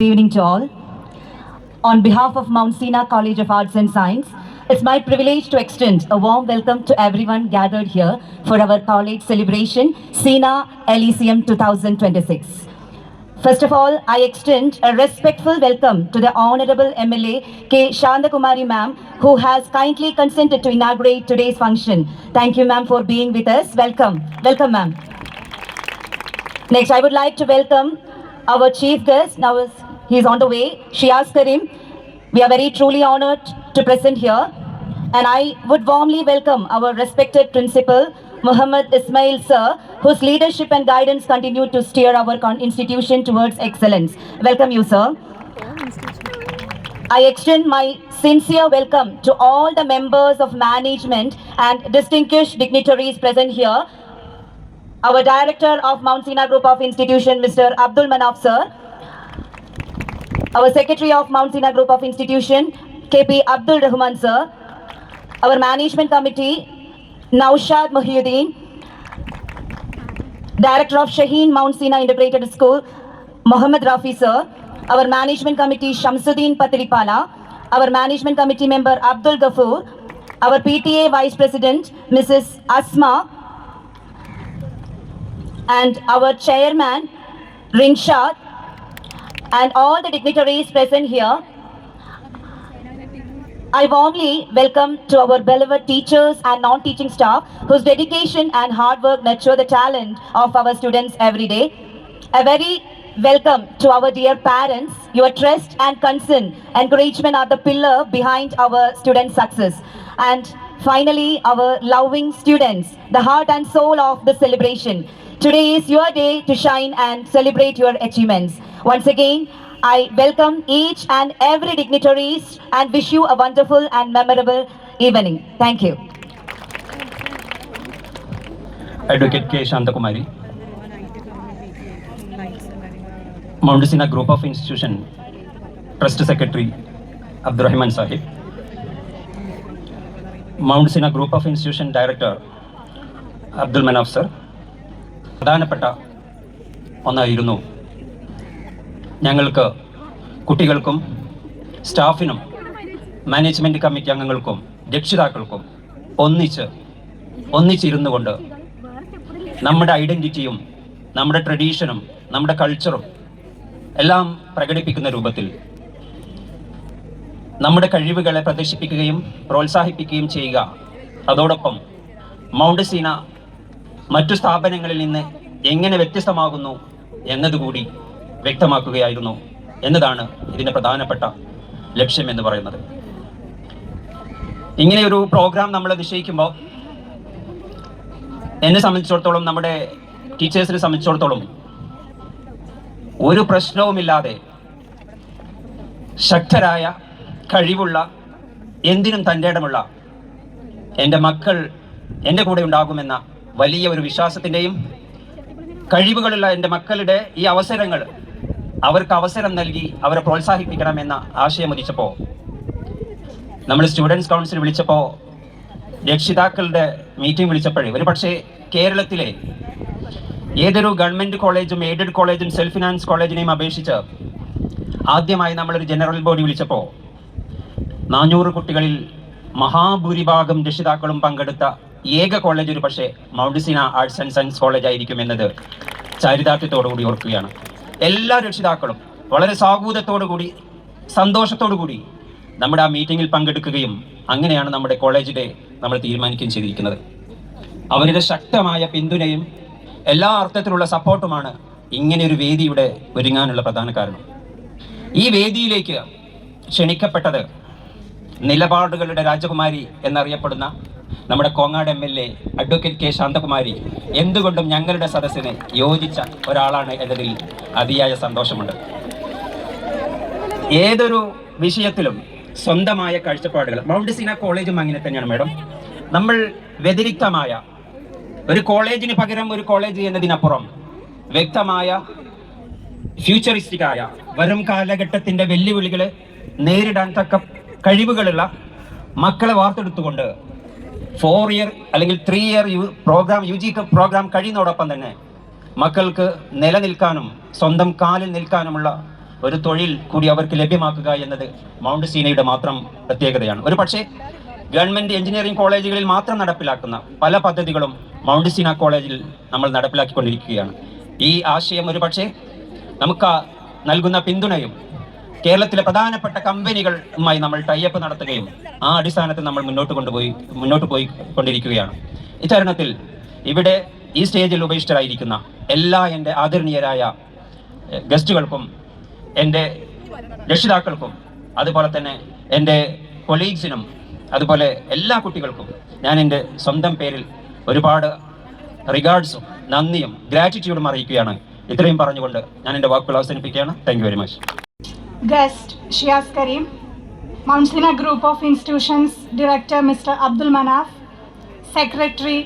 Good evening to all. On behalf of Mount Sinai College of Arts and Science, it's my privilege to extend a warm welcome to everyone gathered here for our college celebration, Sina Elysium 2026. First of all, I extend a respectful welcome to the Honorable MLA K. Shantakumari ma'am, who has kindly consented to inaugurate today's function. Thank you, ma'am, for being with us. Welcome. Welcome, ma'am. Next, I would like to welcome our chief guest. Now he's on the way, Shiaz Karim. We are very truly honored to present here. And I would warmly welcome our respected principal, Muhammad Ismail sir, whose leadership and guidance continue to steer our institution towards excellence. Welcome you, sir. I extend my sincere welcome to all the members of management and distinguished dignitaries present here. Our director of Mount Sinai Group of Institution, Mr. Abdul Manaf sir. Our secretary of Mount Sinai Group of Institution, KP Abdul Rahman sir. Our management committee, Naushad Muhyiddin. Director of Shaheen Mount Sinai Integrated School, Mohammed Rafi sir. Our management committee, Shamsuddin Patripala. Our management committee member, Abdul Ghafoor. Our PTA Vice President, Mrs. Asma. And our chairman, Rinshad. And all the dignitaries present here. I warmly welcome to our beloved teachers and non-teaching staff whose dedication and hard work nurture the talent of our students every day. A very welcome to our dear parents. Your trust and concern, encouragement are the pillar behind our students' success. And finally, our loving students, the heart and soul of the celebration. Today is your day to shine and celebrate your achievements. Once again, I welcome each and every dignitaries and wish you a wonderful and memorable evening. Thank you. Advocate K. Shantakumari, Mount Sinai Group of Institution, Trust Secretary Abdurrahman Sahib, Mount Sinai Group of Institution Director Abdul Manaf sir. പ്രധാനപ്പെട്ട ഒന്നായിരുന്നു ഞങ്ങൾക്ക് കുട്ടികൾക്കും സ്റ്റാഫിനും management committee അംഗങ്ങൾക്കും രക്ഷിതാക്കൾക്കും ഒന്നിച്ചിരുന്നു കൊണ്ട് നമ്മുടെ ഐഡൻറ്റിറ്റിയും നമ്മുടെ ട്രഡീഷനും നമ്മുടെ കൾച്ചറും എല്ലാം പ്രകടിപ്പിക്കുന്ന രൂപത്തിൽ നമ്മുടെ കഴിവുകളെ പ്രദർശിപ്പിക്കുകയും പ്രോത്സാഹിപ്പിക്കുകയും ചെയ്യുക. അതോടൊപ്പം മൗണ്ട് സീന മറ്റു സ്ഥാപനങ്ങളിൽ നിന്ന് എങ്ങനെ വ്യത്യസ്തമാകുന്നു എന്നതുകൂടി വ്യക്തമാക്കുകയായിരുന്നു എന്നതാണ് ഇതിൻ്റെ പ്രധാനപ്പെട്ട ലക്ഷ്യം എന്ന് പറയുന്നത്. ഇങ്ങനെയൊരു പ്രോഗ്രാം നമ്മൾ നിശ്ചയിക്കുമ്പോൾ എന്നെ സംബന്ധിച്ചിടത്തോളം, നമ്മുടെ ടീച്ചേഴ്സിനെ സംബന്ധിച്ചിടത്തോളം ഒരു പ്രശ്നവുമില്ലാതെ ശക്തരായ, കഴിവുള്ള, എന്തിനും തൻ്റെ ഇടമുള്ള എൻ്റെ മക്കൾ എൻ്റെ കൂടെ ഉണ്ടാകുമെന്ന വലിയ ഒരു വിശ്വാസത്തിൻ്റെയും, കഴിവുകളുള്ള എൻ്റെ മക്കളുടെ ഈ അവസരങ്ങൾ അവർക്ക് അവസരം നൽകി അവരെ പ്രോത്സാഹിപ്പിക്കണമെന്ന ആശയം ഉദിച്ചപ്പോൾ, നമ്മൾ സ്റ്റുഡൻസ് കൗൺസിൽ വിളിച്ചപ്പോൾ, രക്ഷിതാക്കളുടെ മീറ്റിംഗ് വിളിച്ചപ്പോഴേ ഒരു പക്ഷേ കേരളത്തിലെ ഏതൊരു ഗവൺമെൻറ് കോളേജും എയ്ഡഡ് കോളേജും സെൽഫ് ഫിനാൻസ് കോളേജിനെയും അപേക്ഷിച്ച് ആദ്യമായി നമ്മളൊരു ജനറൽ ബോഡി വിളിച്ചപ്പോൾ 400 കുട്ടികളിൽ മഹാഭൂരിഭാഗം രക്ഷിതാക്കളും പങ്കെടുത്ത ഏക കോളേജ് ഒരു പക്ഷേ mount Seena arts and science college ആയിരിക്കും എന്നത് ചാരിതാർത്ഥ്യത്തോടുകൂടി ഓർക്കുകയാണ്. എല്ലാ രക്ഷിതാക്കളും വളരെ സാഹൂദത്തോടുകൂടി, സന്തോഷത്തോടുകൂടി നമ്മുടെ ആ മീറ്റിങ്ങിൽ പങ്കെടുക്കുകയും അങ്ങനെയാണ് നമ്മുടെ കോളേജ് ഡേ നമ്മൾ തീരുമാനിക്കുകയും ചെയ്തിരിക്കുന്നത്. അവരുടെ ശക്തമായ പിന്തുണയും എല്ലാ അർത്ഥത്തിലുള്ള സപ്പോർട്ടുമാണ് ഇങ്ങനെയൊരു വേദിയുടെ ഒരുങ്ങാനുള്ള പ്രധാന കാരണം. ഈ വേദിയിലേക്ക് ക്ഷണിക്കപ്പെട്ടത് നിലപാടുകളുടെ രാജകുമാരി എന്നറിയപ്പെടുന്ന നമ്മുടെ Kongad MLA advocate K Santhakumari എന്തുകൊണ്ടും ഞങ്ങളുടെ സദസ്സിന് യോജിച്ച ഒരാളാണ് എന്നതിൽ അതിയായ സന്തോഷമുണ്ട്. ഏതൊരു വിഷയത്തിലും സ്വന്തമായ കാഴ്ചപ്പാടുകൾ, മൗണ്ട് സീന കോളേജും അങ്ങനെ തന്നെയാണ് മാഡം. നമ്മൾ വ്യതിരിക്തമായ ഒരു കോളേജിന് പകരം ഒരു കോളേജ് എന്നതിനപ്പുറം വ്യക്തമായ ഫ്യൂച്ചറിസ്റ്റിക്കായ, വരും കാലഘട്ടത്തിൻ്റെ വെല്ലുവിളികളെ നേരിടാൻ തക്ക കഴിവുകളുള്ള മക്കളെ വാർത്തെടുത്തുകൊണ്ട് 4 ഇയർ അല്ലെങ്കിൽ 3 ഇയർ പ്രോഗ്രാം UG പ്രോഗ്രാം കഴിയുന്നതോടൊപ്പം തന്നെ മക്കൾക്ക് നിലനിൽക്കാനും സ്വന്തം കാലിൽ നിൽക്കാനുമുള്ള ഒരു തൊഴിൽ കൂടി അവർക്ക് ലഭ്യമാക്കുക എന്നത് മൗണ്ട് സീനയുടെ മാത്രം പ്രത്യേകതയാണ്. ഒരു പക്ഷേ ഗവൺമെൻറ് എഞ്ചിനീയറിംഗ് കോളേജുകളിൽ മാത്രം നടപ്പിലാക്കുന്ന പല പദ്ധതികളും മൗണ്ട് സീന കോളേജിൽ നമ്മൾ നടപ്പിലാക്കിക്കൊണ്ടിരിക്കുകയാണ്. ഈ ആശയം ഒരു പക്ഷേ നമുക്ക് നൽകുന്ന പിന്തുണയും കേരളത്തിലെ പ്രധാനപ്പെട്ട കമ്പനികളുമായി നമ്മൾ ടൈപ്പ് നടത്തുകയും ആ അടിസ്ഥാനത്തിൽ നമ്മൾ മുന്നോട്ട് പോയിക്കൊണ്ടിരിക്കുകയാണ്. ഇത്തരുണത്തിൽ ഇവിടെ ഈ സ്റ്റേജിൽ ഉപവിഷ്ടരായിരിക്കുന്ന എല്ലാ എൻ്റെ ആദരണീയരായ ഗസ്റ്റുകൾക്കും എൻ്റെ രക്ഷിതാക്കൾക്കും അതുപോലെ തന്നെ എൻ്റെ കൊളീഗ്സിനും അതുപോലെ എല്ലാ കുട്ടികൾക്കും ഞാൻ എൻ്റെ സ്വന്തം പേരിൽ ഒരുപാട് റിഗാർഡ്സും നന്ദിയും ഗ്രാറ്റിറ്റ്യൂഡും അറിയിക്കുകയാണ്. ഇത്രയും പറഞ്ഞുകൊണ്ട് ഞാൻ എൻ്റെ വാക്കുകൾ അവസാനിപ്പിക്കുകയാണ്. Thank you very much. Guest Shiaz Karim, Mount Sina Group of Institutions Director Mr. Abdul Manaf, Secretary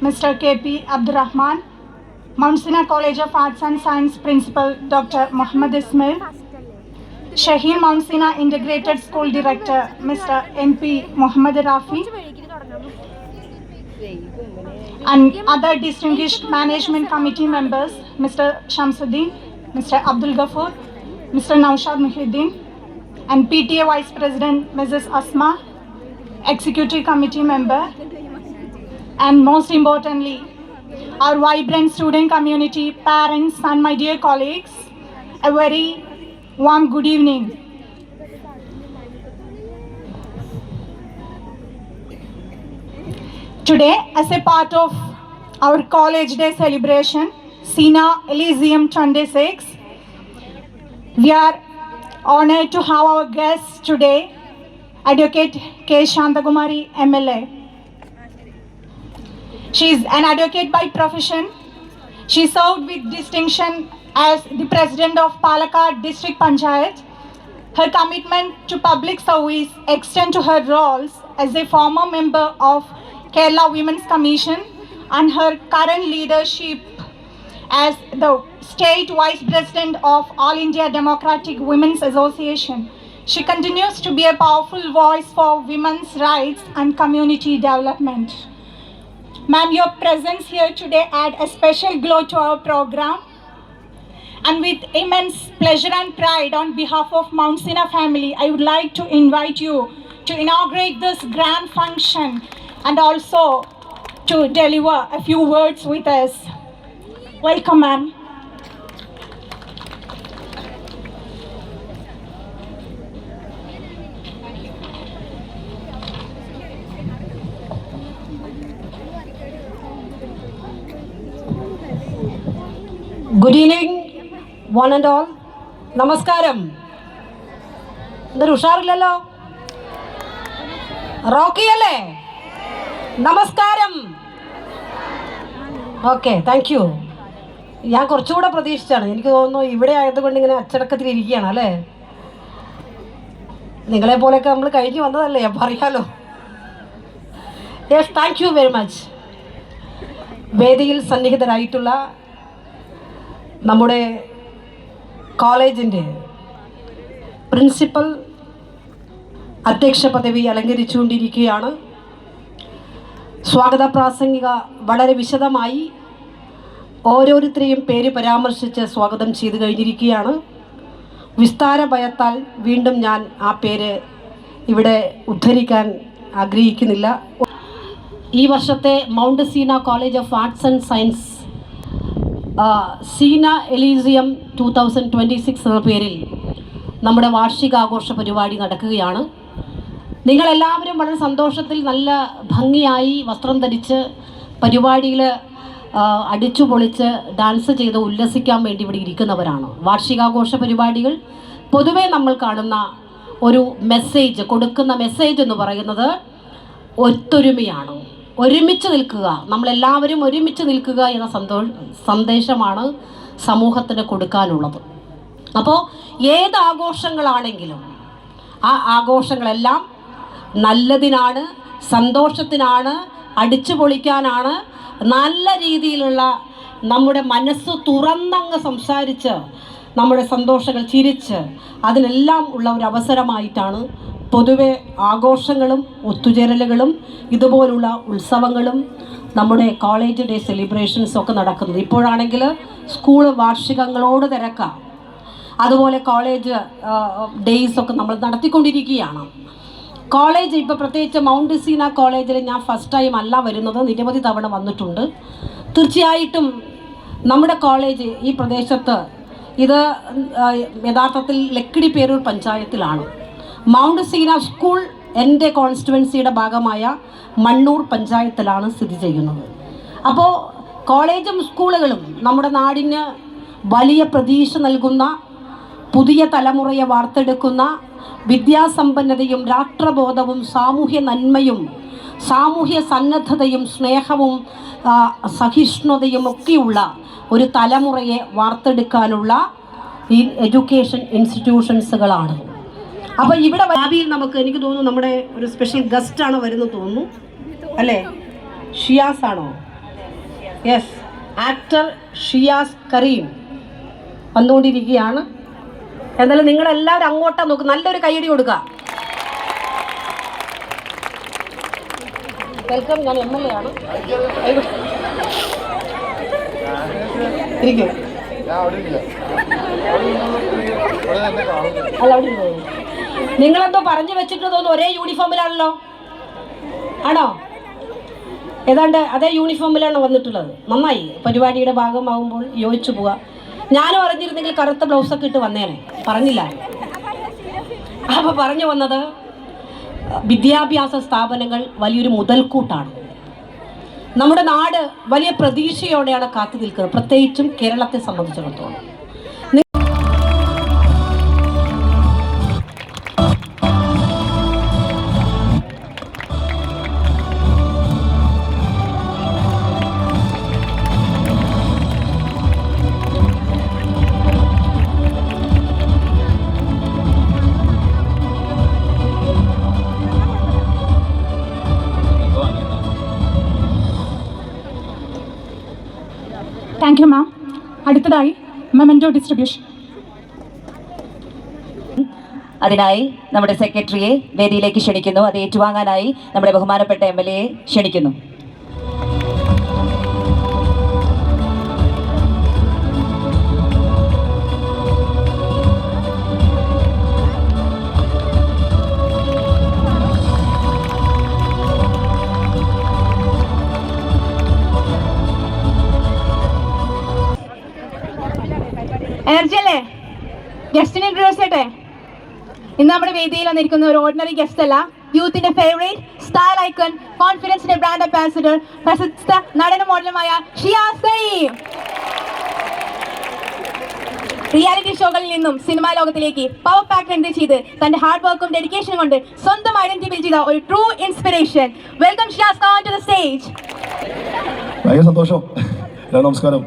Mr. KP Abdurrahman, Mount Sina College of Arts and Science Principal Dr. Muhammad Ismail, Shaheen Mount Sina Integrated School Director Mr. MP Muhammad Rafi, and other distinguished management committee members Mr. Shamsuddin, Mr. Abdul Ghafoor, Mr. Naushad Muhyiddin, and PTA Vice President Mrs. Asma, Executive Committee Member, and most importantly, our vibrant student community, parents, and my dear colleagues, a very warm good evening. Today, as a part of our College Day celebration, Sina Elysium 26, we are honored to have our guest today, Advocate K. Shantakumari, MLA. She is an advocate by profession. She served with distinction as the President of Palakkad District Panchayat. Her commitment to public service extends to her roles as a former member of Kerala Women's Commission and her current leadership as the State Vice President of All India Democratic Women's Association. She continues to be a powerful voice for women's rights and community development. Ma'am, your presence here today adds a special glow to our program. And with immense pleasure and pride on behalf of Mount Sina family, I would like to invite you to inaugurate this grand function and also to deliver a few words with us. Welcome, ma'am. Good evening, one and all. നമസ്കാരം. എന്തൊരു ഉഷാറില്ലല്ലോ, റോക്കിയല്ലേ? നമസ്കാരം. Okay, thank you. ഞാൻ കുറച്ചുകൂടെ പ്രതീക്ഷിച്ചാണ്. എനിക്ക് തോന്നുന്നു ഇവിടെ ആയതുകൊണ്ട് ഇങ്ങനെ അച്ചടക്കത്തിലിരിക്കുകയാണ് അല്ലേ? നിങ്ങളെ പോലെയൊക്കെ നമ്മൾ കഴിഞ്ഞു വന്നതല്ലേ, അപ്പം അറിയാലോ. Yes, thank you very much. വേദിയിൽ സന്നിഹിതരായിട്ടുള്ള നമ്മുടെ കോളേജിൻ്റെ പ്രിൻസിപ്പൽ അധ്യക്ഷ പദവി അലങ്കരിച്ചുകൊണ്ടിരിക്കുകയാണ്. സ്വാഗത പ്രാസംഗിക വളരെ വിശദമായി ഓരോരുത്തരെയും പേര് പരാമർശിച്ച് സ്വാഗതം ചെയ്തു കഴിഞ്ഞിരിക്കുകയാണ്. വിസ്താര ഭയത്താൽ വീണ്ടും ഞാൻ ആ പേര് ഇവിടെ ഉദ്ധരിക്കാൻ ആഗ്രഹിക്കുന്നില്ല. ഈ വർഷത്തെ mount Seena college of arts and science Seena Elysium 2026 എന്ന പേരിൽ നമ്മുടെ വാർഷികാഘോഷ പരിപാടി നടക്കുകയാണ്. നിങ്ങളെല്ലാവരും വളരെ സന്തോഷത്തിൽ നല്ല ഭംഗിയായി വസ്ത്രം ധരിച്ച് പരിപാടിയിൽ അടിച്ചു പൊളിച്ച് ഡാൻസ് ചെയ്ത് ഉല്ലസിക്കാൻ വേണ്ടി ഇവിടെ ഇരിക്കുന്നവരാണ്. വാർഷികാഘോഷ പരിപാടികൾ പൊതുവെ നമ്മൾ കാണുന്ന ഒരു മെസ്സേജ്, കൊടുക്കുന്ന മെസ്സേജ് എന്ന് പറയുന്നത് ഒത്തൊരുമയാണ്, ഒരുമിച്ച് നിൽക്കുക, നമ്മളെല്ലാവരും ഒരുമിച്ച് നിൽക്കുക എന്ന സന്ദേശമാണ് സമൂഹത്തിന് കൊടുക്കാനുള്ളത്. അപ്പോൾ ഏത് ആഘോഷങ്ങളാണെങ്കിലും ആ ആഘോഷങ്ങളെല്ലാം നല്ലതിനാണ്, സന്തോഷത്തിനാണ്, അടിച്ചു പൊളിക്കാനാണ്, നല്ല രീതിയിലുള്ള നമ്മുടെ മനസ്സ് തുറന്നങ്ങ് സംസാരിച്ച് നമ്മുടെ സന്തോഷങ്ങൾ ചിരിച്ച് അതിനെല്ലാം ഉള്ള ഒരു അവസരമായിട്ടാണ് പൊതുവെ ആഘോഷങ്ങളും ഒത്തുചേരലുകളും ഇതുപോലുള്ള ഉത്സവങ്ങളും നമ്മുടെ കോളേജ് ഡേ സെലിബ്രേഷൻസും ഒക്കെ നടക്കുന്നത്. ഇപ്പോഴാണെങ്കിൽ സ്കൂൾ വാർഷികങ്ങളോട് തിരക്കാം. അതുപോലെ കോളേജ് ഡേയ്സൊക്കെ നമ്മൾ നടത്തിക്കൊണ്ടിരിക്കുകയാണ്. കോളേജ് ഇപ്പോൾ പ്രത്യേകിച്ച് മൗണ്ട് സീന കോളേജിൽ ഞാൻ ഫസ്റ്റ് ടൈം അല്ല വരുന്നത്, നിരവധി തവണ വന്നിട്ടുണ്ട്. തീർച്ചയായിട്ടും നമ്മുടെ കോളേജ് ഈ പ്രദേശത്ത് ഇത് യഥാർത്ഥത്തിൽ ലക്കിടി പേരൂർ പഞ്ചായത്തിലാണ്. മൗണ്ട് സീന സ്കൂൾ എൻ്റെ കോൺസ്റ്റിറ്റ്യുവൻസിയുടെ ഭാഗമായ മണ്ണൂർ പഞ്ചായത്തിലാണ് സ്ഥിതി ചെയ്യുന്നത്. അപ്പോൾ കോളേജും സ്കൂളുകളും നമ്മുടെ നാടിന് വലിയ പ്രതീക്ഷ നൽകുന്ന, പുതിയ തലമുറയെ വാർത്തെടുക്കുന്ന, വിദ്യാസമ്പന്നതയും രാഷ്ട്രബോധവും സാമൂഹ്യ നന്മയും സാമൂഹ്യ സന്നദ്ധതയും സ്നേഹവും സഹിഷ്ണുതയും ഒക്കെയുള്ള ഒരു തലമുറയെ വാർത്തെടുക്കാനുള്ള ഈ എഡ്യൂക്കേഷൻ ഇൻസ്റ്റിറ്റ്യൂഷൻസുകളാണ്. അപ്പോൾ ഇവിടെ ഭാവിയിൽ നമുക്ക്, എനിക്ക് തോന്നുന്നു നമ്മുടെ ഒരു സ്പെഷ്യൽ ഗസ്റ്റാണ് വരുന്നത് തോന്നുന്നു അല്ലേ? ഷിയാസ് ആണോ? യെസ്, ആക്ടർ ഷിയാസ് കരീം വന്നുകൊണ്ടിരിക്കുകയാണ്. എന്തായാലും നിങ്ങളെല്ലാവരും അങ്ങോട്ടാ നോക്ക്, നല്ലൊരു കൈയടി കൊടുക്കുക. വെൽക്കം. ഞാൻ MLA ആണ്. ഇരിക്കും. അല്ല, അവിടെ നിങ്ങളെന്തോ പറഞ്ഞു വെച്ചിട്ട് തോന്നുന്നു ഒരേ യൂണിഫോമിലാണല്ലോ, ആണോ? ഏതാണ്ട് അതേ യൂണിഫോമിലാണ് വന്നിട്ടുള്ളത്. നന്നായി, പരിപാടിയുടെ ഭാഗമാകുമ്പോൾ യോജിച്ചു പോവുക. ഞാനും അറിഞ്ഞിരുന്നെങ്കിൽ കറുത്ത ബ്ലൗസൊക്കെ ഇട്ട് വന്നേനെ, പറഞ്ഞില്ല. അപ്പോൾ പറഞ്ഞു വന്നത്, വിദ്യാഭ്യാസ സ്ഥാപനങ്ങൾ വലിയൊരു മുതൽക്കൂട്ടാണ്. നമ്മുടെ നാട് വലിയ പ്രതീക്ഷയോടെയാണ് കാത്തു നിൽക്കുന്നത്, പ്രത്യേകിച്ചും കേരളത്തെ സംബന്ധിച്ചിടത്തോളം. Thank you ma'am. അടുത്തതായി മെമൻറ്റോ ഡിസ്ട്രിബ്യൂഷൻ. അതിനായി നമ്മുടെ സെക്രട്ടറിയെ വേദിയിലേക്ക് ക്ഷണിക്കുന്നു. അത് ഏറ്റുവാങ്ങാനായി നമ്മുടെ ബഹുമാനപ്പെട്ട MLA ക്ഷണിക്കുന്നു. എനർജി അല്ലേ? ഗസ്റ്റിനെ ഇൻട്രൊഡ്യൂസ് ചെയ്യട്ടെ. ഇന്ന് നമ്മുടെ വേദിയിൽ വന്നിരിക്കുന്ന ഒരു ഓർഡിനറി ഗസ്റ്റ് അല്ല, യൂത്തിന്റെ ഫേവറേറ്റ്, സ്റ്റൈൽ ഐക്കൺ, കോൺഫിഡൻസിന്റെ ബ്രാൻഡ് അംബാസിഡർ, പ്രശസ്ത നടനും മോഡലുമായ ഷിയാസ് കരീം. റിയാലിറ്റി ഷോകളിൽ നിന്നും സിനിമാ ലോകത്തിലേക്ക് പവർ പാക്ക് എൻട്രി ചെയ്ത് തന്റെ ഹാർഡ് വർക്കും ഡെഡിക്കേഷനും കൊണ്ട് സ്വന്തം ഐഡന്റിറ്റി ബിൽഡ് ചെയ്ത ഒരു true inspiration. Welcome Shiyas Khan to the stage. ഭയങ്കര സന്തോഷം. നമസ്കാരം.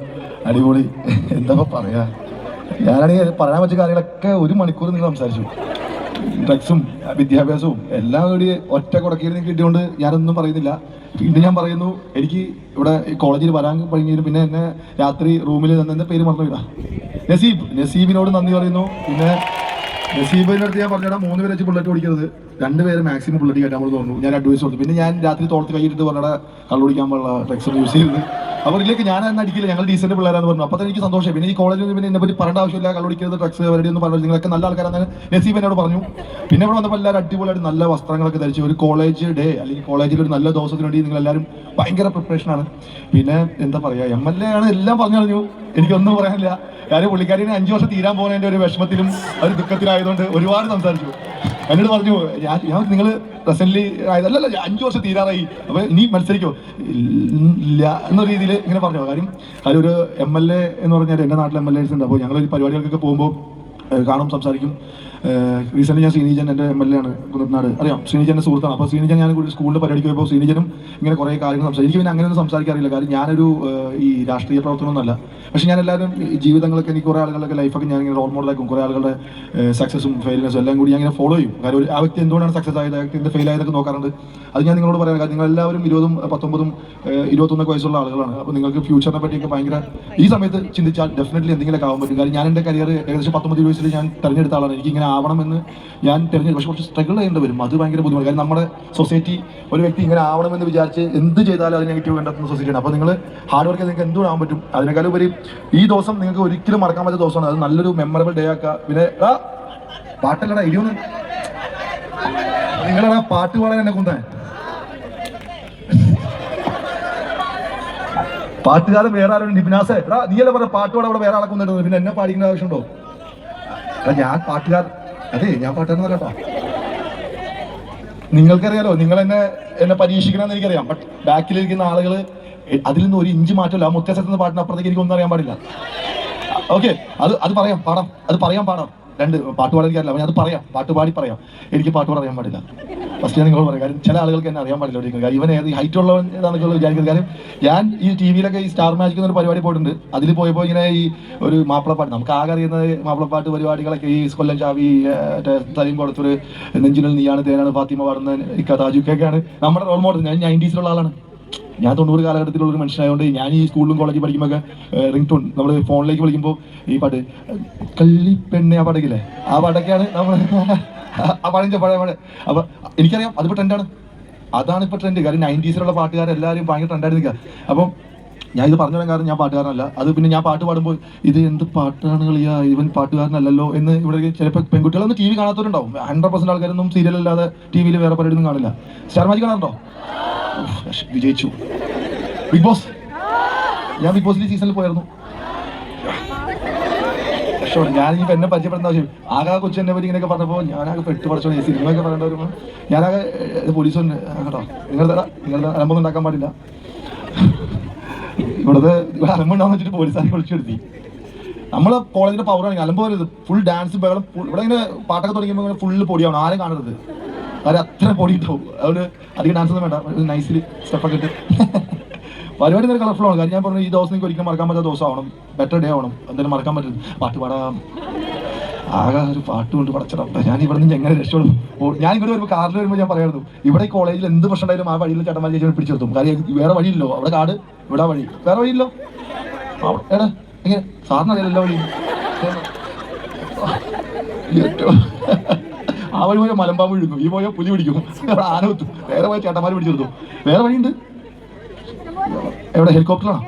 അടിപൊളി. എന്താ പറയാ, ഞാനാണെങ്കിൽ പറയാൻ പറ്റിയ കാര്യങ്ങളൊക്കെ 1 മണിക്കൂർ നിങ്ങൾ സംസാരിച്ചു. ഡ്രഗ്സും വിദ്യാഭ്യാസവും എല്ലാം കൂടി ഒറ്റ കുടക്കീഴിൽ നിന്ന് കിട്ടിയോണ്ട് ഞാനൊന്നും പറയുന്നില്ല. പിന്നെ ഞാൻ പറയുന്നു, എനിക്ക് ഇവിടെ കോളേജിൽ വരാൻ കഴിഞ്ഞതിന് പിന്നെ എന്നെ രാത്രി റൂമിൽ എൻ്റെ പേര് മറന്നുവിടാ, നസീബിനോട് നന്ദി പറയുന്നു. പിന്നെ നസീബിൻ്റെ അടുത്ത് ഞാൻ പറഞ്ഞാൽ 3 പേര് വെച്ച് ബുള്ളറ്റ് ഓടിക്കരുത്, 2 പേര് മാക്സിമം ബുള്ളറ്റ് കയറ്റാൻ നമ്മൾ തോന്നുന്നു. ഞാൻ അഡ്വൈസ് കൊടുത്തു. പിന്നെ ഞാൻ രാത്രി തോളത്ത് കൈയിട്ട് പറഞ്ഞാൽ കള്ളുപിടിക്കാൻ പാടുള്ള ഡ്രഗ്സ് യൂസ് ചെയ്തത്. അപ്പോൾ ഇതിലേക്ക് ഞാൻ എന്നെ അടിക്കില്ല, ഞങ്ങൾ ഡീസന്റ് പിള്ളേരാന്ന് പറഞ്ഞു. അപ്പോൾ എനിക്ക് സന്തോഷം. പിന്നെ ഈ കോളേജിൽ പിന്നെ എന്നെ പറ്റി പറയേണ്ട ആവശ്യമില്ല, കള്ളുപിടിക്കരുത്, ഡ്രഗ്സ് പരിപാടി ഒന്നും പറഞ്ഞു. നിങ്ങളൊക്കെ നല്ല ആൾക്കാരാണ് നസീബ് എന്നോട് പറഞ്ഞു. പിന്നെ ഇവിടെ വന്നപ്പോൾ എല്ലാവരും അടിപൊളിയായിട്ട് നല്ല വസ്ത്രങ്ങളൊക്കെ ധരിച്ചു. ഒരു കോളേജ് ഡേ അല്ലെങ്കിൽ കോളേജിൽ ഒരു നല്ല ദിവസത്തിന് വേണ്ടി നിങ്ങളെല്ലാവരും ഭയങ്കര പ്രിപ്പറേഷനാണ്. പിന്നെ എന്താ പറയുക, MLA ആണ്, എല്ലാം പറഞ്ഞു കഴിഞ്ഞു. എനിക്കൊന്നും പറയാനില്ല. കാര്യം പുള്ളിക്കാരിന് 5 വർഷം തീരാൻ പോകുന്നതിൻ്റെ ഒരു വിഷമത്തിലും ഒരു ദുഃഖത്തിലായതുകൊണ്ട് ഒരുപാട് സംസാരിച്ചു. എന്നോട് പറഞ്ഞു, ഞാൻ നിങ്ങൾ പ്രസന്റ്ലി ആയതല്ല, 5 വർഷം തീരാറായി, അപ്പോൾ ഇനി മത്സരിക്കോ ഇല്ല എന്ന രീതിയിൽ ഇങ്ങനെ പറഞ്ഞു. കാര്യം ഒരു MLA എന്ന് പറഞ്ഞാൽ എൻ്റെ നാട്ടിൽ MLAs ഉണ്ട്. അപ്പോൾ ഞങ്ങൾ പരിപാടികൾക്കൊക്കെ പോകുമ്പോൾ കാണും, സംസാരിക്കും. റീസെൻ്റ് ഞാൻ ശ്രീനിജൻ എൻ്റെ MLA ആണ്, കുന്നത്തനാട്, അറിയാം. ശ്രീനിജൻ്റെ സുഹൃത്താണ്. അപ്പോൾ ശ്രീനിജൻ ഞാൻ കൂടി സ്കൂളിൽ പരിപാടിക്ക് പോയപ്പോൾ ശ്രീനിജനും ഇങ്ങനെ കുറേ കാര്യങ്ങൾ സംസാരിക്കും. എനിക്ക് പിന്നെ അങ്ങനെയൊന്നും സംസാരിക്കാറില്ല. കാര്യം ഞാനൊരു ഈ രാഷ്ട്രീയ പ്രവർത്തനമൊന്നുമല്ല. പക്ഷേ ഞാൻ എല്ലാവരും ജീവിതങ്ങളൊക്കെ, എനിക്ക് കുറേ ആളുകളുടെ ലൈഫൊക്കെ ഞാൻ ഇങ്ങനെ റോൾ മോഡലാക്കും. കുറേ ആളുകളുടെ സക്സസും ഫെയിലിനെസ്സും എല്ലാം കൂടി ഞാൻ ഇങ്ങനെ ഫോളോ ചെയ്യും. കാര്യം ആ വ്യക്തി എന്തുകൊണ്ടാണ് സക്സസ് ആയത്, ആ വ്യക്തി എന്ത് ഫെയിൽ ആയതൊക്കെ നോക്കാറുണ്ട്. അത് ഞാൻ നിങ്ങളോട് പറയാം. കാരണം നിങ്ങളെല്ലാവരും 20, 19, 21 വയസ്സുള്ള ആളുകളാണ്. അപ്പോൾ നിങ്ങൾക്ക് ഫ്യൂച്ചറിനെ പറ്റിയൊക്കെ ഭയങ്കര ഈ സമയത്ത് ചിന്തിച്ചാൽ ഡെഫിനറ്റ്ലി എന്തെങ്കിലുമൊക്കെ ആവാൻ പറ്റും. കാര്യം ഞാൻ എൻ്റെ കരിയർ ഏകദേശം 19-20 വയസ്സിൽ ഞാൻ തിരഞ്ഞെടുത്ത ആളാണ്. എനിക്ക് ഇങ്ങനെ ആവണമെന്ന് ഞാൻ തിരഞ്ഞെടുത്തു. പക്ഷെ കുറച്ച് സ്ട്രഗിൾ ചെയ്യേണ്ടി വരും. അത് ഭയങ്കര ബുദ്ധിമുട്ട്. കാരണം നമ്മുടെ സൊസൈറ്റി ഒരു വ്യക്തി ഇങ്ങനെ ആവണമെന്ന് വിചാരിച്ച് എന്ത് ചെയ്താലും അത് നെഗറ്റീവ് കണ്ടെത്തുന്ന സൊസൈറ്റിയാണ്. അപ്പോൾ നിങ്ങൾ ഹാർഡ് വർക്ക് നിങ്ങൾക്ക് എന്തും ആവാൻ പറ്റും. അതിനേക്കാളും ഉപരി ഈ ദിവസം നിങ്ങൾക്ക് ഒരിക്കലും മറക്കാൻ പറ്റുന്ന ദിവസമാണ്. അത് നല്ലൊരു മെമ്മറബിൾ ഡേ ആക്കുക. പിന്നെ പാട്ടല്ലടാ ഇടിയൊന്ന് നിങ്ങളാ പാട്ട് പാടാൻ എന്നെ കൊണ്ടാൻ പാട്ടുകാരൻ വേറെ ആരും നിബിനാസേ എടാ നീയല്ലേ പറഞ്ഞ പാട്ട് പാടാൻ അവിടെ വേറെ ആളെ കൊണ്ടിടുന്നത്. പിന്നെ എന്നെ പാടിക്കേണ്ട ആവശ്യമുണ്ടോ? ഞാൻ പാട്ടുകാരൻ, അതെ ഞാൻ പാട്ടുകാരനല്ല കേട്ടോ. നിങ്ങൾക്കറിയാലോ, നിങ്ങൾ എന്നെ പരീക്ഷിക്കണമെന്ന് എനിക്കറിയാം. ബട്ട് ബാക്കിലിരിക്കുന്ന ആളുകൾ അതിൽ നിന്ന് ഒരു ഇഞ്ച് മാറ്റമില്ല. ആ മുത്തശ്ശത്തുന്ന പാട്ടിന് അപ്പുറത്തേക്ക് എനിക്കൊന്നും അറിയാൻ പാടില്ല. ഓക്കെ, അത് പറയാം പാടാം, അത് പറയാൻ പാടാം. രണ്ട് പാട്ട് പാടാൻ എനിക്കറിയില്ല, ഞാൻ അത് പറയാം, പാട്ട് പാടി പറയാം. എനിക്ക് പാട്ട് പാടാൻ അറിയാൻ പാടില്ല. ഫസ്റ്റ് ഞാൻ നിങ്ങളോട് പറയാം. കാര്യം ചില ആളുകൾക്ക് എന്നെ അറിയാൻ പാടില്ല. കാര്യം ഇവൻ ഏത് ഹൈറ്റ് ഉള്ളവൻ ഏതാണെന്നൊക്കെ വിചാരിക്കുന്നത്. കാര്യം ഞാൻ ഈ ടി വിയിലൊക്കെ ഈ സ്റ്റാർ മാജിക് എന്നൊരു പരിപാടി പോയിട്ടുണ്ട്. അതിൽ പോയപ്പോൾ ഇങ്ങനെ ഈ ഒരു മാപ്പിളപ്പാട്ട്, നമുക്ക് ആകെ അറിയുന്നത് മാപ്പിളപ്പാട്ട് പരിപാടികളൊക്കെ ഈ കൊല്ലം ചാവി, തലയും കൊടുത്തൊരു നെഞ്ചിനിൽ നീയാണ് തേനാണ് ഫാത്തിമ പാടുന്ന താജുക്കൊക്കെയാണ് നമ്മുടെ റോൾ മോഡൽ. ഞാൻ 90s ആളാണ്. ഞാൻ 90 കാലഘട്ടത്തിലുള്ളൊരു മനുഷ്യനായതുകൊണ്ട് ഞാൻ ഈ സ്കൂളിലും കോളേജിൽ പഠിക്കുമ്പോൾ റിംഗ് ടോൺ നമ്മൾ ഫോണിലേക്ക് വിളിക്കുമ്പോൾ ഈ പാട്ട് കള്ളിപ്പെണ്ണെ ആ പാട്ടൊക്കെയില്ലേ, ആ പാട്ടൊക്കെയാണ് നമ്മൾ ആ പാടിൻ്റെ പഴയ പാട്. അപ്പോൾ എനിക്കറിയാം അതിപ്പോൾ ട്രെൻഡാണ്. അതാണ് ഇപ്പോൾ ട്രെൻഡ്. കാര്യം 90s പാട്ടുകാരെല്ലാവരും ഭയങ്കര ട്രെൻഡായിട്ട് നിൽക്കുക. അപ്പം ഞാൻ ഇത് പറഞ്ഞു കാരണം ഞാൻ പാട്ടുകാരനല്ല. അത് പിന്നെ ഞാൻ പാട്ട് പാടുമ്പോൾ ഇത് എന്ത് പാട്ടാണ് കളിയാ, ഇവൻ പാട്ടുകാരനല്ലല്ലോ എന്ന് ഇവിടെ ചിലപ്പോൾ പെൺകുട്ടികളൊന്നും ടി വി കാണാത്തവരുണ്ടാവും. 100% ആൾക്കാരൊന്നും സീരിയലല്ലാതെ ടി വിയിൽ വേറെ പരിപാടിയൊന്നും കാണില്ല. സ്റ്റാർ മാജിക് കാണാറുണ്ടോ? വിജയിച്ചു. ബിഗ് ബോസ്, ഞാൻ ബിഗ് ബോസിന്റെ സീസണിൽ പോയിരുന്നു. ഞാൻ ഇനിയിപ്പോൾ എന്നെ പരിചയപ്പെടുന്ന ആവശ്യം ആകെ കൊച്ചു എന്നെ പറ്റി ഇങ്ങനെയൊക്കെ പറഞ്ഞപ്പോൾ ഞാനാകെ പെട്ട് പഠിച്ചോ. ഈ സിനിമയൊക്കെ പറയേണ്ട വരുമ്പോൾ ഞാനാകെ പോലീസുണ്ട് കേട്ടോ. നിങ്ങളുടെ അലമ്പൊന്നും ഉണ്ടാക്കാൻ പാടില്ല. ഇവിടുത്തെ അലമ്പുണ്ടാന്ന് വെച്ചിട്ട് പോലീസുകാരെ വിളിച്ചെടുത്തി. നമ്മളെ കോളേജിന്റെ പവറാണ് അലമ്പ് പറയുന്നത്. ഫുൾ ഡാൻസ് ബഹളം. ഇവിടെ ഇങ്ങനെ പാട്ടൊക്കെ തുടങ്ങിയപ്പോൾ ഇങ്ങനെ ഫുള്ള് പൊടിയാവണം, ആരും കാണരുത്. അത് അത്ര പൊടി ഉണ്ടാവും. അതുകൊണ്ട് അധികം ഡാൻസ് ഒന്നും വേണ്ട, നൈസിൽ സ്റ്റെപ്പൊക്കെ ഇട്ട് പരിപാടി നേരെ കളർഫുൾ ആണ്. കാര്യം ഞാൻ പറഞ്ഞു ഈ ദിവസം നിങ്ങൾക്ക് ഒരിക്കലും മറക്കാൻ പറ്റാത്ത ദിവസം ആവണം, ബെറ്റർ ഡേ ആവണം. എന്തായാലും മറക്കാൻ പറ്റും. പാട്ട് പാടാം, ആകെ ഒരു പാട്ട് കൊണ്ട് പടച്ചിടാം. ഞാൻ ഇവിടെ നിന്ന് എങ്ങനെ രക്ഷപ്പെടും? ഞാൻ ഇവിടെ വരുമ്പോൾ കാറിൽ വരുമ്പോൾ ഞാൻ പറയായിരുന്നു, ഇവിടെ ഈ കോളേജിൽ എന്ത് പ്രശ്നം ഉണ്ടായാലും ആ വഴിയിൽ ചേട്ടന്മാർ ചേച്ചി പിടിച്ചെടുത്തും. കാര്യം വേറെ വഴിയില്ലോ, അവിടെ കാട്, ഇവിടെ വഴി, വേറെ വഴിയില്ലോ. എടാ എങ്ങനെ സാറിന് അറിയാലോ എല്ലാ വഴിയും. ആ വഴി പോയ മലമ്പാമ്പ് വിഴുങ്ങും, ഈ പോയ പുലി പിടിക്കും, ആന കുത്തും, വേറെ പോയ ചേട്ടന്മാർ പിടിച്ചെടുത്തു. വേറെ വഴിയുണ്ട്. എവിടെ ഹെലികോപ്റ്ററാണോ?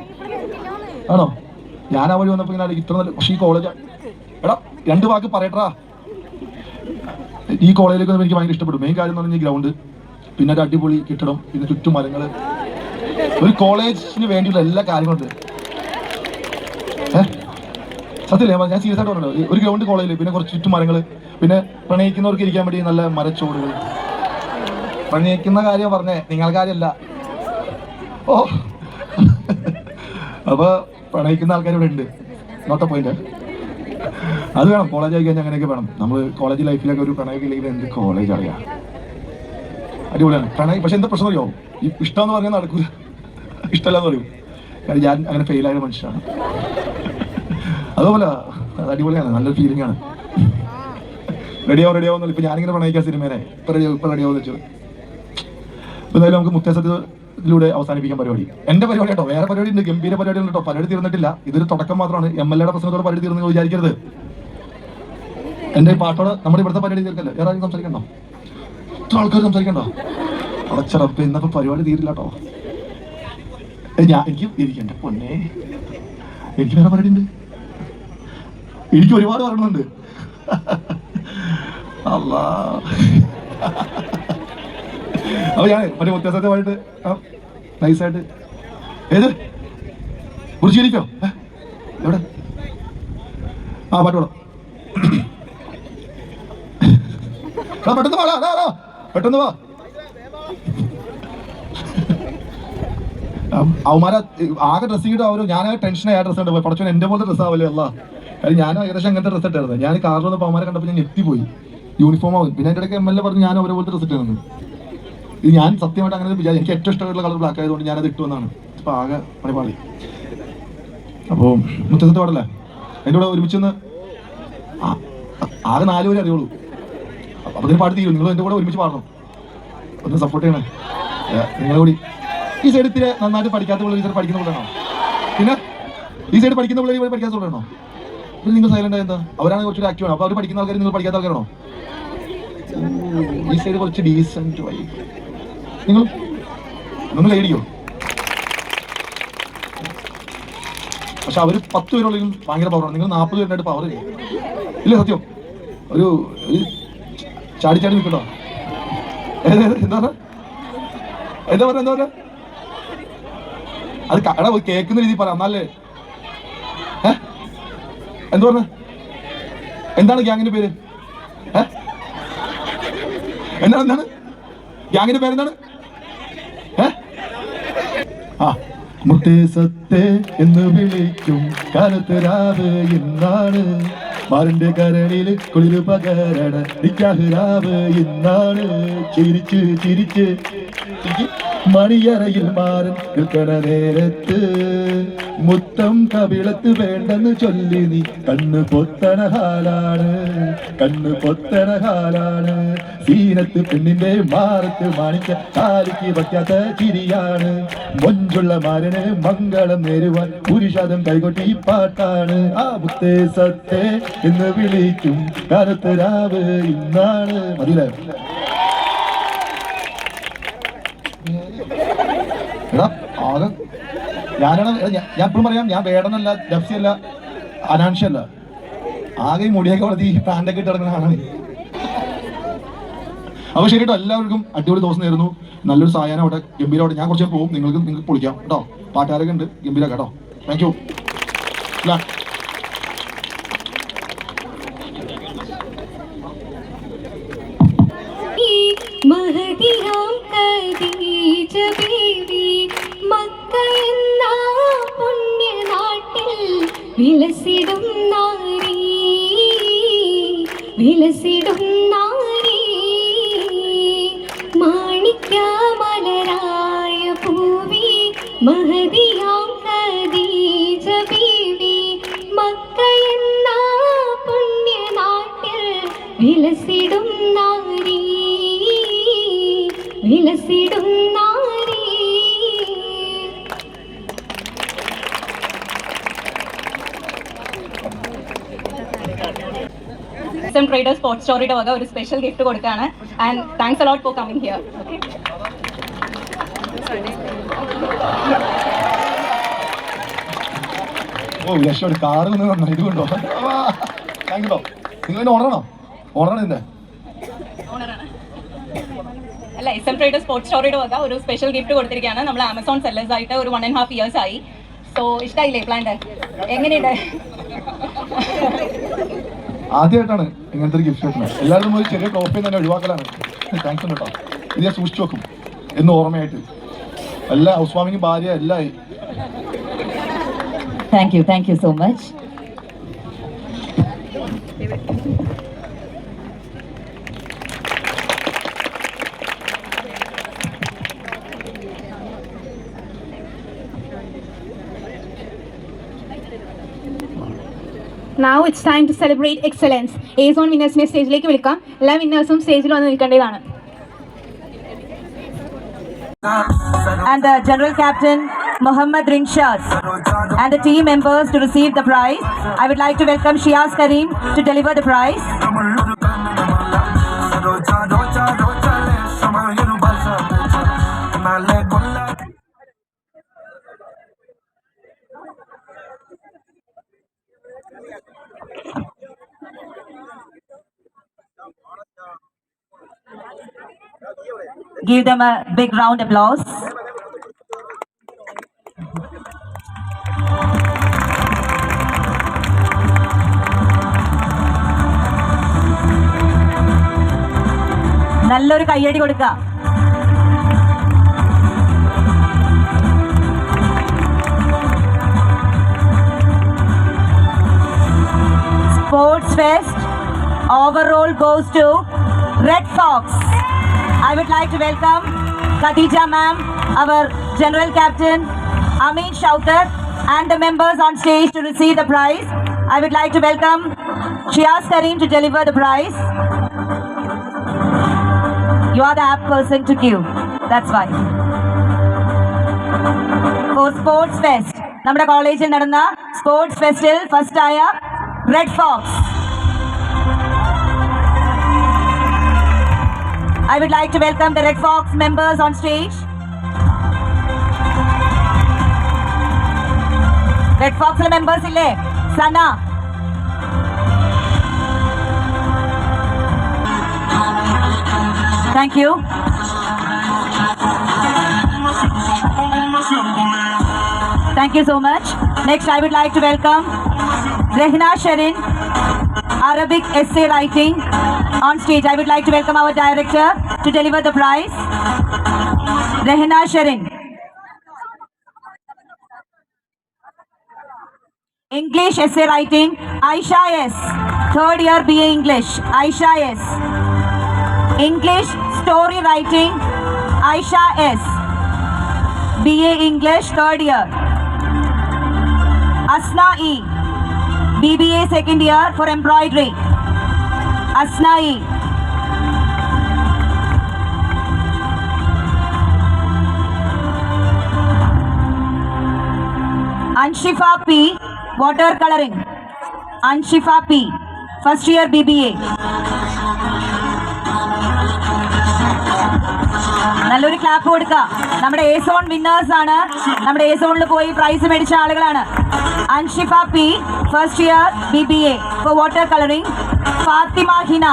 ആണോ? ഞാൻ ആ വഴി വന്നപ്പോൾ ഇങ്ങനെ ഇത്ര നല്ല. പക്ഷേ ഈ കോളേജ് എടാ 2 വാക്ക് പറയട്ടാ. ഈ കോളേജിലേക്ക് എനിക്ക് ഭയങ്കര ഇഷ്ടപ്പെടും. മെയിൻ കാര്യം എന്ന് പറഞ്ഞാൽ ഗ്രൗണ്ട്, പിന്നെ ഒരു അടിപൊളി കെട്ടിടം, പിന്നെ ചുറ്റും മരങ്ങൾ. ഒരു കോളേജിന് വേണ്ടിയുള്ള എല്ലാ കാര്യങ്ങളുണ്ട്. സത്യല്ലേ? ഞാൻ സീരിയസ് ആയിട്ട് പറഞ്ഞല്ലോ. ഒരു ഗ്രൗണ്ട് കോളേജിൽ, പിന്നെ കുറച്ച് ചുറ്റും മരങ്ങൾ, പിന്നെ പ്രണയിക്കുന്നവർക്ക് ഇരിക്കാൻ വേണ്ടി നല്ല മരച്ചോടുകൾ. പ്രണയിക്കുന്ന കാര്യം പറഞ്ഞേ, നിങ്ങൾ കാര്യമല്ല. ഓ അപ്പൊ പ്രണയിക്കുന്ന ആൾക്കാർ ഇവിടെ ഉണ്ട്. നോട്ട പോയിന്റ് അത് വേണം. കോളേജ് ആയി കഴിഞ്ഞാൽ അങ്ങനെയൊക്കെ വേണം. നമ്മൾ കോളേജ് ലൈഫിലൊക്കെ ഒരു പ്രണയമൊക്കെ ഇല്ലെങ്കിൽ എന്ത് കോളേജ് അറിയാം. അടിപൊളിയാണ് പ്രണയം. പക്ഷെ എന്താ പ്രശ്നം അറിയോ? ഈ ഇഷ്ടം എന്ന് പറഞ്ഞാൽ നടക്കൂല. ഇഷ്ടമല്ലാന്ന് പറയും. കാരണം ഞാൻ അങ്ങനെ ഫെയിലായ മനുഷ്യനാണ്. അതുപോലെ അത് അടിപൊളിയാണ്, നല്ലൊരു ഫീലിംഗ് ആണ്. റെഡിയാവുന്നില്ല. ഇപ്പൊ ഞാനിങ്ങനെ പ്രണയിക്കാൻ സിനിമേനെ ഇപ്പൊ റെഡിയാവുമെന്ന് വെച്ചത്. എന്തായാലും നമുക്ക് മുത്തശ്ശത്തിലൂടെ അവസാനിപ്പിക്കാൻ പരിപാടി. എന്റെ പരിപാടി കേട്ടോ, വേറെ പരിപാടി ഉണ്ട്, ഗംഭീര പരിപാടി ഉണ്ട് കേട്ടോ. പരിപാടി തീർന്നിട്ടില്ല. ഇതൊരു തുടക്കം മാത്രമാണ്. MLA പ്രശ്നത്തോടെ പരിപാടി തീർന്നു വിചാരിക്കരുത്. എന്റെ പാട്ടോട് നമ്മുടെ ഇവിടുത്തെ പരിപാടി തീർക്കല്ലേ. വേറെ ആരും സംസാരിക്കണ്ടോ? ഇത്ര ആൾക്കാർ സംസാരിക്കണ്ടോ? അടച്ചടപ്പ്. ഇന്നപ്പോ പരിപാടി തീരില്ല കേട്ടോ. എനിക്ക് എന്റെ പൊന്നെ, എനിക്ക് വേറെ പരിപാടി ഉണ്ട്. എനിക്ക് ഒരുപാട് പറയണമെന്നുണ്ട്. അല്ലാ. അപ്പൊ ഞാൻ മറ്റേ വ്യത്യാസമായിട്ട് നൈസായിട്ട് ഏത് കുറിച്ചിരിക്കോ? എവിടെ? ആ പാട്ട് പാടാം. പെട്ടെന്ന് പാടാ, പെട്ടെന്ന് വാ. അവന്മാരെ ആകെ ഡ്രസ്സ് ചെയ്തിട്ട് അവര് ഞാനാകെ ടെൻഷനായി. ആ ഡ്രസ്സ് ഉണ്ട് പഠിച്ചോ, എന്റെ പോലത്തെ ഡ്രസ്സ് ആവല്ലേ അല്ല. കാര്യം ഞാൻ ഏകദേശം അങ്ങനത്തെ ഡ്രസ്സ് ഇട്ടായിരുന്നു. ഞാൻ കാറിൽ വന്നപ്പോൾ അവന്മാരെ കണ്ടപ്പോൾ ഞാൻ ഞെട്ടിപ്പോയി. യൂണിഫോം ആവും. പിന്നെ എൻ്റെ ഇടയ്ക്ക് MLA പറഞ്ഞു ഞാൻ അവരെ പോലത്തെ ഡ്രസ്സ് ഇട്ടിരുന്നു. ഇത് ഞാൻ സത്യമായിട്ട് അങ്ങനെ വിചാരിച്ചു. എനിക്ക് ഏറ്റവും ഇഷ്ടമായിട്ടുള്ള കളർ ബ്ലാക്ക് ആയതുകൊണ്ട് ഞാനത് ഇട്ടു വന്നാണ്. ഇപ്പം ആകെ പണിപാളി. അപ്പോൾ മുത്തശ്ശത്തെ പാടല്ലേ അതിൻ്റെ കൂടെ ഒരുമിച്ചൊന്ന് ആകെ 4 പേരെ അറിയുള്ളൂ. അപ്പോൾ അതിന് പാട്ട് തീരും. നിങ്ങൾ എൻ്റെ കൂടെ ഒരുമിച്ച് പാടണം. ഒന്ന് സപ്പോർട്ട് ചെയ്യണേ നിങ്ങളെ കൂടി. ഈ സൈഡ് ഇത്തിരി നന്നായിട്ട് പഠിക്കാത്ത പിള്ളേർ ഈ സൈഡ് പഠിക്കുന്ന പിള്ളേരാണോ? പിന്നെ ഈ സൈഡ് പഠിക്കുന്ന പിള്ളേർ ഇവിടെ പഠിക്കാത്ത പിള്ളേരാണോ? പിന്നെ നിങ്ങൾ സൈലന്റ് ആയ എന്താ? അവരാണ് കുറച്ചൊരു ആക്റ്റീവാണ്. അപ്പോൾ അവർ പഠിക്കുന്ന ആൾക്കാർ നിങ്ങൾ പഠിക്കാത്ത ആൾക്കാരാണോ? ഈ സൈഡ് കുറച്ച് ഡീസന്റ് വൈബ്. നിങ്ങൾ കൈയടിക്കോ? പക്ഷെ അവർ 10 പേരുള്ളതിലും ഭയങ്കര പവറാണ്. നിങ്ങൾ 40 പേരുണ്ടായിട്ട് പവർ ഇല്ല. സത്യം ഒരു ചാടി നിൽക്കട്ടോ. എന്താ പറയാ അത് എടാ കേൾക്കുന്ന രീതി പറയാം എന്നാലേ. എന്താ പറഞ്ഞ? എന്താണ് ഗ്യാങ്ങിന്റെ പേര്? എന്താണ് ഗ്യാങ്ങിന്റെ പേരെന്താണ്? മുത്തേ സത്തേ എന്ന് വിളിക്കും കാലത്ത് രാവ് എന്നാണ്. മാറിന്റെ കരണില് കുളിര് പകരണ നിക്കാഹ് എന്നാണ്. ചിരിച്ച് മണിയറയിൽ മാറൻ നിൽക്കണ നേരത്ത് മുത്തം കവിളത്ത് വേണ്ടെന്ന് ചൊല്ലി നീ കണ്ണ് പൊത്തണ ഹാലാണ്. സീനത്ത് പെണ്ണിന്റെ മാറത്ത് മാണിക്ക കാലിക്ക് വയ്ക്കാത്ത ചിരിയാണ്. മൊഞ്ചുള്ള മാരന് മംഗളം നേരുവാൻ പുരുഷാദം കൈകൊട്ടി പാട്ടാണ്. ആ മുത്തേ സത്തേ എന്ന് വിളിക്കും കാലത്ത് രാവ് ഇന്നാണ്. മതിയില്ലേ? എടാ ആകെ ഞാൻ എപ്പോഴും പറയാം, ഞാൻ വേടനല്ല, ജപ്സിയല്ല, അനാൻഷ്യല്ല. ആകെ ഈ മുടിയൊക്കെ വളർത്തി പാൻറ്റൊക്കെ ഇട്ട് കിടക്കുന്ന ആളാണ്. അപ്പോൾ ശരി കേട്ടോ, എല്ലാവർക്കും അടിപൊളി ദിവസം നേരുന്നു. നല്ലൊരു സായാഹ്നം അവിടെ ഗംഭീരമായിട്ട്. ഞാൻ കുറച്ച് പോകും, നിങ്ങൾക്ക് പൊളിക്കാം കേട്ടോ. പാട്ടുകാരൊക്കെ ഉണ്ട്, ഗംഭീര കേട്ടോ. Thank you. മഹദിയാം ഖദീജ ബീവി മക്ക എന്ന പുണ്യനാട്ടിൽ വിലസിടും നാരി മാണിക്യ മലരായ പൂവി മഹദിയാം ഖദീജ ബീവി മക്ക എന്ന പുണ്യനാട്ടിൽ വിലസിടും നാരി. SM Traders Sports Storyയുടെ വക ഒരു സ്പെഷ്യൽ ഗിഫ്റ്റ് കൊടുക്കുകയാണ്. And thanks a lot for coming here. ഓ ലക്ഷം കാറ് നന്നായിട്ട് കൊണ്ടോ. Thank you. നിങ്ങൾ ഓണറാണ് ഇതിന്റെ അല്ല, SM Traders Sports Storyയുടെ വക ഒരു സ്പെഷ്യൽ ഗിഫ്റ്റ് കൊടുത്തിരിക്കുകയാണ്. നമ്മൾ ആമസോൺ സെല്ലേഴ്സ് ആയിട്ട് ഒരു 1.5 years ആയി. സോ ഇഷ്ടമായില്ലേ പ്ലാന്റ്? എങ്ങനെയുണ്ട്? ആദ്യമായിട്ടാണ് ഇങ്ങനത്തെ ഒരു ഗിഫ്റ്റ് കിട്ടുന്നത്. എല്ലാവരും ഒരു ചെറിയ ടോപ്പിൽ തന്നെ ഒഴിവാക്കലാണ്. താങ്ക്സ് കേട്ടോ. ഇത് ഞാൻ സൂക്ഷിച്ചു വെക്കും എന്ന് ഓർമ്മയായിട്ട്. എല്ലാ ഹൗസ് വാമിങ്ങും ഭാര്യ എല്ലായി. Thank you so much. Now it's time to celebrate excellence. A-Zone winners-ne stage-ലേക്ക് വിളിക്കാം. എല്ലാ വിന്നേഴ്സും സ്റ്റേജിൽ വന്ന് നിൽക്കേണ്ടതാണ്. And the General Captain Mohammad Rinshad and the team members to receive the prize. I would like to welcome Shiaz Karim to deliver the prize. Give them a big round of applause. നല്ലൊരു കയ്യടി കൊടുക്കുക. Sports Fest overall goes to Red Fox. I would like to welcome Khadija ma'am, our General Captain, Amin Shaukat, and the members on stage to receive the prize. I would like to welcome Shiaz Karim to deliver the prize. You are the apt person to give. That's why. For Sports Fest, നമ്മുടെ കോളേജിൽ നടന്ന sports ഫെസ്റ്റിൽ first ആയ Red Fox. I would like to welcome the Red Fox members on stage. Red Fox members ille Sana. Thank you. Thank you so much. Next, I would like to welcome Rehna Sharin, Arabic essay writing. On stage, I would like to welcome our director to deliver the prize. Rehna Sharin. English essay writing, Aisha S. Third year BA English, Aisha S. English story writing, Aisha S. BA English, third year. Asna E. BBA second year for embroidery. Asna E. Anshifa P. Watercoloring. Anshifa P. First year BBA. നല്ലൊരു clap കൊടുക്കുക. നമ്മുടെ A zone winners ആണ്. നമ്മുടെ A സോണിൽ പോയി prize മേടിച്ച ആളുകളാണ്. Anshifa P first year BBA for water colouring. Fathima Hina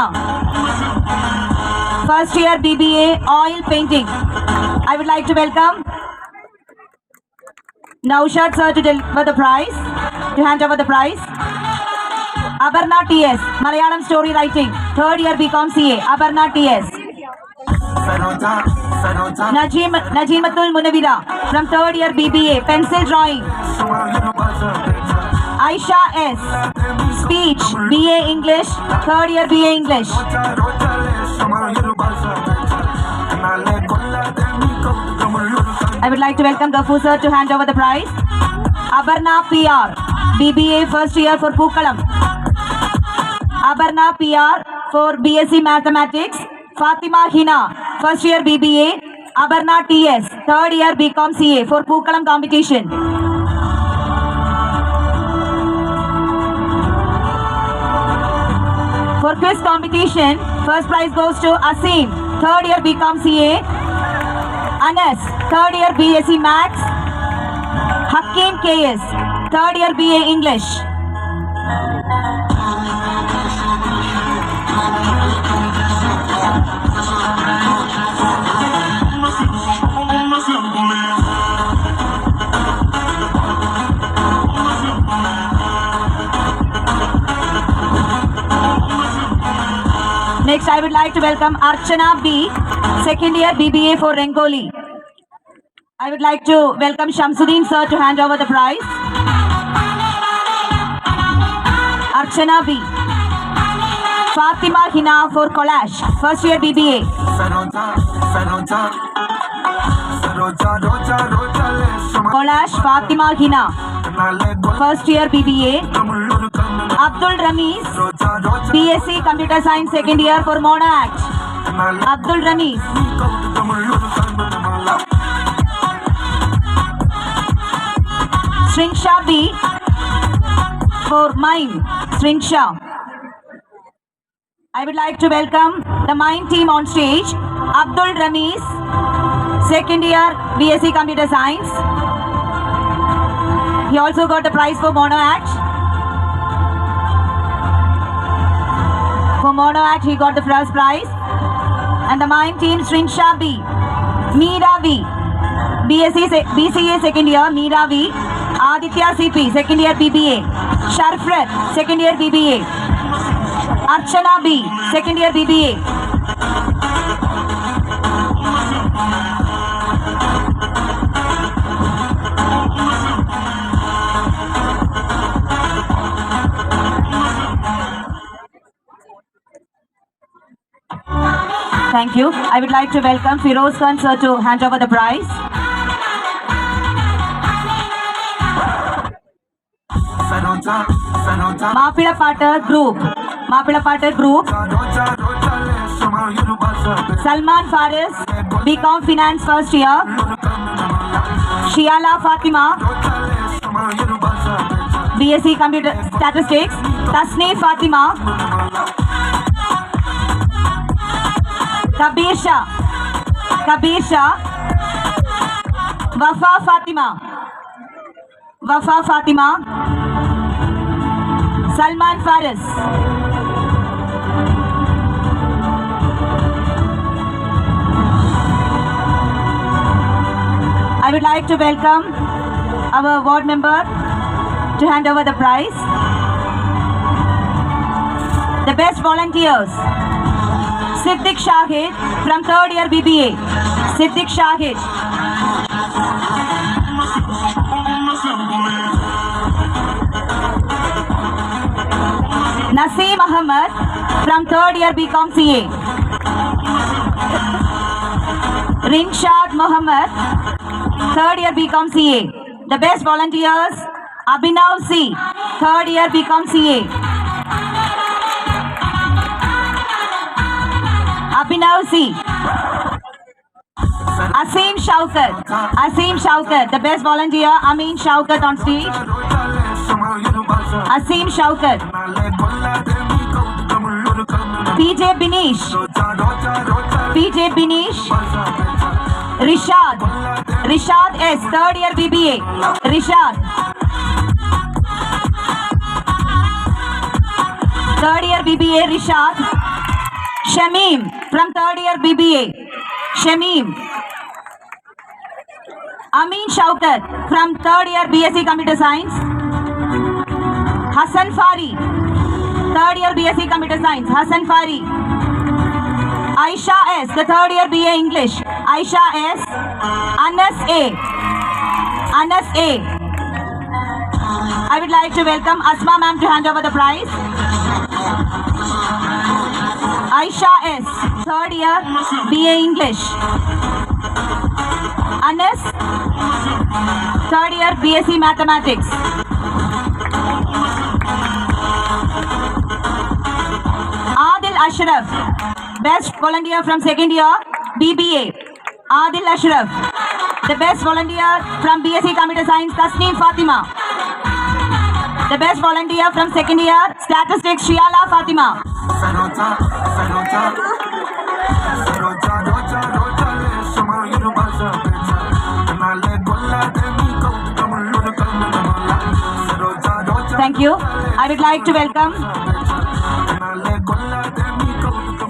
first year BBA oil painting. I would like to welcome Naushad sir to deliver the prize, to hand over the prize. Abarna TS, Malayalam story writing, third year BCom CA. Abarna TS. Najimatul Munavira from third year BBA, pencil drawing. Aisha S, speech, BA English, third year BA English. I would like to welcome Gafu sir to hand over the prize. Abarna PR, BBA first year for Pookalam. Abarna PR for BSc Mathematics. Fatima Hina, first year BBA. Abarna TS, third year BCom CA for Pookalam competition. For quiz competition, first prize goes to Asim, third year BCom CA. Anas, third year BSc Maths. Hakim KS, third year BA English. Next, I would like to welcome Archana B, second year BBA for Rangoli. I would like to welcome Shamsuddin sir to hand over the prize. Archana B. Fatima Hina for Collage, first year BBA. Collage Fatima Hina, first year BBA. Abdul Ramiz, BSc Computer Science, second year for Mono Act. Abdul Ramiz. Sringsha B for Mime, Sringsha. I would like to welcome the Mime team on stage. Abdul Ramiz, second year BSc Computer Science. He also got the prize for Mono Act. For Mono Act, he got the first prize. And the Mime team, Sringsha B, Meera V, BCA second year, Meera V, Aditya CP, second year BBA, Sharfrat, second year BBA, Archana B, second year BBA. Thank you. I would like to welcome Firoz Khan sir to hand over the prize. Mapila Patter Group. Salman Faris, BCom Finance first year. Shiala Fatima, BSc Computer Statistics. Tasneem Fatima. Kabir Shah. Wafa Fatima. Salman Faris. I would like to welcome our ward member to hand over the prize. The best volunteers, Siddiq Shahid from 3rd year BBA. Siddiq Shahid. Naseem Ahmed from 3rd year BCom CA. Rinshad Mohammed, 3rd year BCom CA. The best volunteers, Abhinav C, 3rd year BCom CA. Abhinav C. Asim Shaukat, the best volunteer, Amin Shaukat on stage. Asim Shaukat. PJ Binish. Rishad S, 3rd year BBA. Rishad. 3rd year BBA, Rishad. Shamim from 3rd year BBA. Shamim. Amin Shaukat from 3rd year BSc Computer Science. Hassan Fari, 3rd year BSc Computer Science. Hassan Fari. Aisha S, the 3rd year BA English. Aisha S. Anas A. I would like to welcome Asma ma'am to hand over the prize. Aisha S, 3rd year BA English. Anas, 3rd year BSc Mathematics. Adil Ashraf, best volunteer from 2nd year BBA. Adil Ashraf. The best volunteer from BSc Computer Science, Tasneem Fatima. The best volunteer from 2nd year Statistics, Shiala Fatima. Thank you. I would like to welcome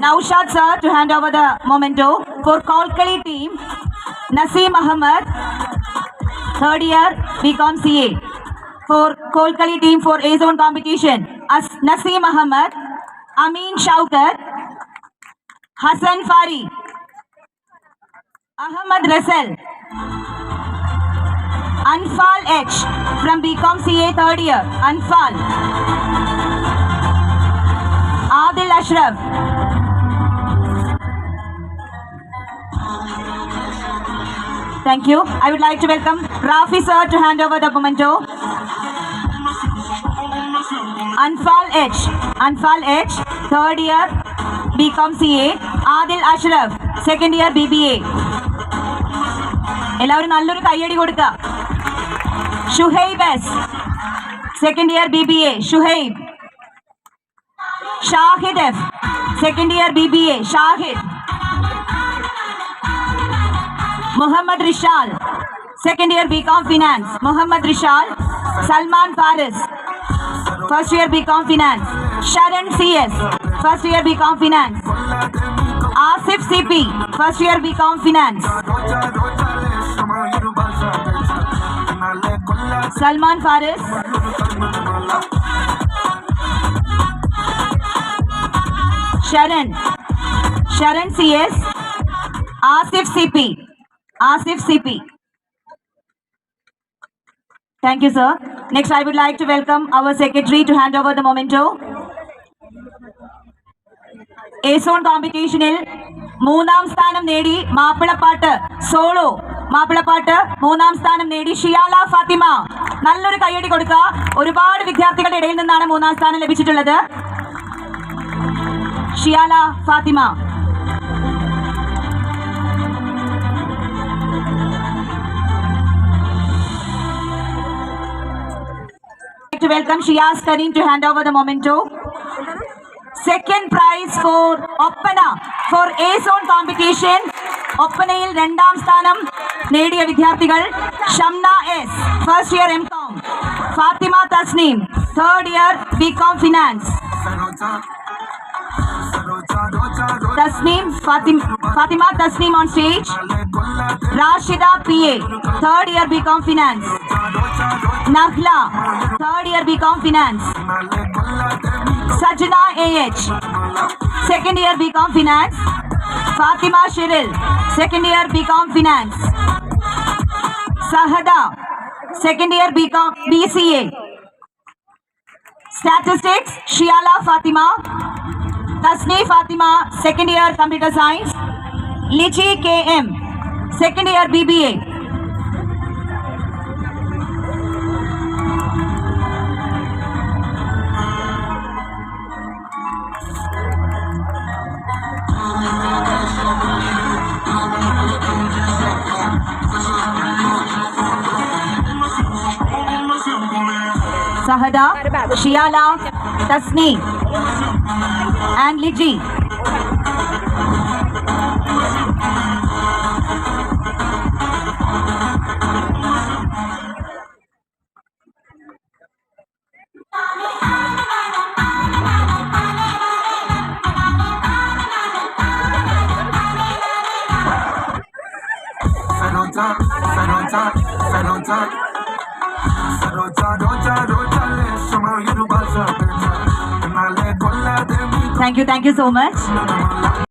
Naushad sir to hand over the memento for Kolkali team. Naseem Ahmed, 3rd year BCom CA. For Kolkali team for A zone competition, Naseem Ahmed, Amin Shaukat, Hassan Fari, Ahmad Rasel, Anfal H from BCom CA 3rd year. Anfal. Adil Ashraf. Thank you. I would like to welcome Rafi sir to hand over the memento. Anfal H, 3rd year BCom CA. Adil Ashraf, 2nd year BBA. എല്ലാവരും നല്ലൊരു കയ്യടി കൊടുക്കുക. Shuhaib S, 2nd year BBA. Shuhaib. Shahid F, 2nd year BBA. Shahid. Muhammad Rishal, 2nd year BCom Finance. Muhammad Rishal. Salman Faris, 1st year BCom Finance. Sharon CS, 1st year BCom Finance. Asif CP, 1st year BCom Finance. Salman Faris. Sharon CS. Asif CP. Thank you, sir. Next, I would like to welcome our secretary to hand over the memento. A zone competitionil 3ാം സ്ഥാനം നേടി മാപ്പിളപ്പാട്ട് solo മാപ്പിളപ്പാട്ട് 3ാം സ്ഥാനം നേടി ഷിയാല ഫാത്തിമ. നല്ലൊരു കയ്യടി കൊടുക്കുക. ഒരുപാട് വിദ്യാർത്ഥികളുടെ ഇടയിൽ നിന്നാണ് 3ാം സ്ഥാനം ലഭിച്ചിട്ടുള്ളത്. ഷിയാല Fathima. To welcome Shiaz Karim to hand over the memento. Second prize for Oppana for A zone competition. ഒപ്പനയിൽ രണ്ടാം സ്ഥാനം നേടിയ വിദ്യാർത്ഥികൾ Shamna S first year M.Com, Fathima Thasneem third year B.Com finance, Fatima Tasneem on stage. Rashida PA, third year B.Com Finance. Nakhla, third year B.Com Finance. Sajna AH, second year B.Com Finance. Fatima Shiril, second year B.Com Finance. Sahada, second year B.Com BCA. Statistics, Shiala Fatima. Tasni Fatima, second year Computer Science. Lichi KM, second year BBA. Sahada, Shiala, Tasni and Liji. Thank you so much.